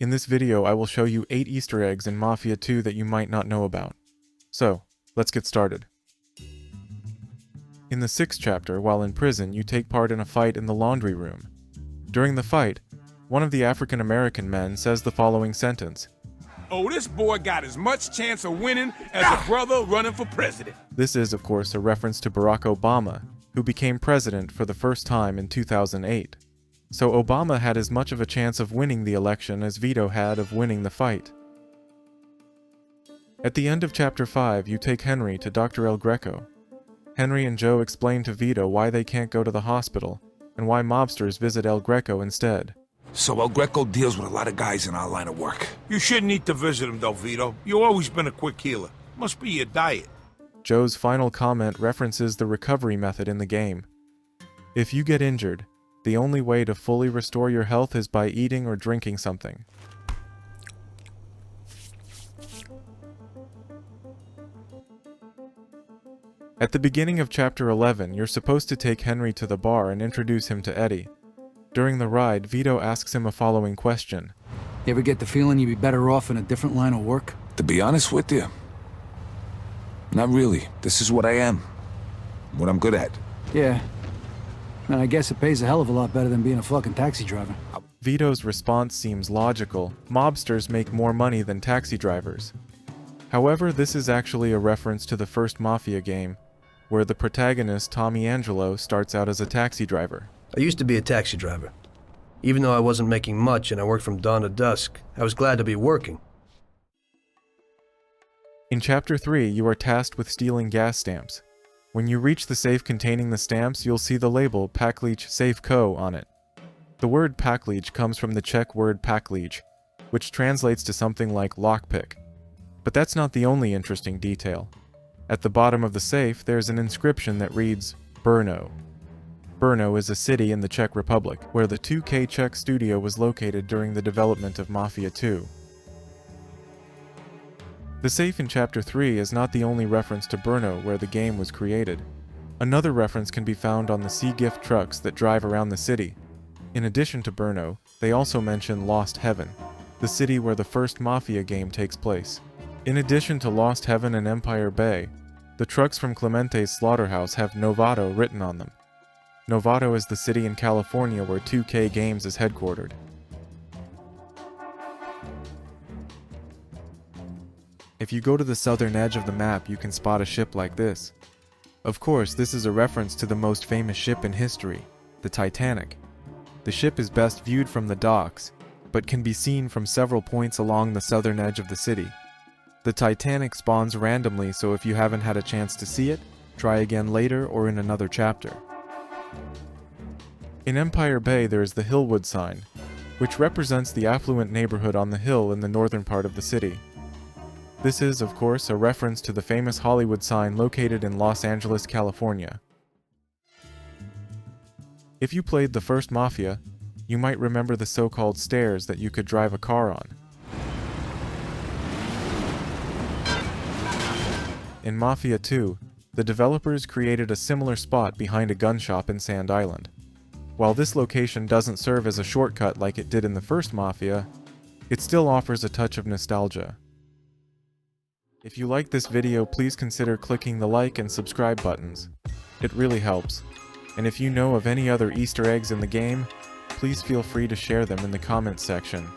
In this video, I will show you 8 Easter eggs in Mafia 2 that you might not know about. So, let's get started. In the 6th chapter, while in prison, you take part in a fight in the laundry room. During the fight, one of the African American men says the following sentence: "Oh, this boy got as much chance of winning as a brother running for president." This is, of course, a reference to Barack Obama, who became president for the first time in 2008. So Obama had as much of a chance of winning the election as Vito had of winning the fight. At the end of Chapter 5, you take Henry to Dr. El Greco. Henry and Joe explain to Vito why they can't go to the hospital, and why mobsters visit El Greco instead. So El Greco deals with a lot of guys in our line of work. You shouldn't need to visit him, though, Vito. You've always been a quick healer. Must be your diet. Joe's final comment references the recovery method in the game. If you get injured, the only way to fully restore your health is by eating or drinking something. At the beginning of Chapter 11, you're supposed to take Henry to the bar and introduce him to Eddie. During the ride, Vito asks him a following question. You ever get the feeling you'd be better off in a different line of work? To be honest with you, not really. This is what I am. What I'm good at. Yeah. And I guess it pays a hell of a lot better than being a fucking taxi driver. Vito's response seems logical. Mobsters make more money than taxi drivers. However, this is actually a reference to the first Mafia game, where the protagonist, Tommy Angelo, starts out as a taxi driver. I used to be a taxi driver. Even though I wasn't making much and I worked from dawn to dusk, I was glad to be working. In Chapter 3, you are tasked with stealing gas stamps. When you reach the safe containing the stamps, you'll see the label Paklic Safe Co. on it. The word Paklic comes from the Czech word paklic, which translates to something like lockpick. But that's not the only interesting detail. At the bottom of the safe, there's an inscription that reads, Brno. Brno is a city in the Czech Republic, where the 2K Czech studio was located during the development of Mafia 2. The safe in Chapter 3 is not the only reference to Brno where the game was created. Another reference can be found on the Sea Gift trucks that drive around the city. In addition to Brno, they also mention Lost Heaven, the city where the first Mafia game takes place. In addition to Lost Heaven and Empire Bay, the trucks from Clemente's slaughterhouse have Novato written on them. Novato is the city in California where 2K Games is headquartered. If you go to the southern edge of the map, you can spot a ship like this. Of course, this is a reference to the most famous ship in history, the Titanic. The ship is best viewed from the docks, but can be seen from several points along the southern edge of the city. The Titanic spawns randomly, so if you haven't had a chance to see it, try again later or in another chapter. In Empire Bay, there is the Hillwood sign, which represents the affluent neighborhood on the hill in the northern part of the city. This is, of course, a reference to the famous Hollywood sign located in Los Angeles, California. If you played the first Mafia, you might remember the so-called stairs that you could drive a car on. In Mafia 2, the developers created a similar spot behind a gun shop in Sand Island. While this location doesn't serve as a shortcut like it did in the first Mafia, it still offers a touch of nostalgia. If you like this video, please consider clicking the like and subscribe buttons. It really helps. And if you know of any other Easter eggs in the game, please feel free to share them in the comments section.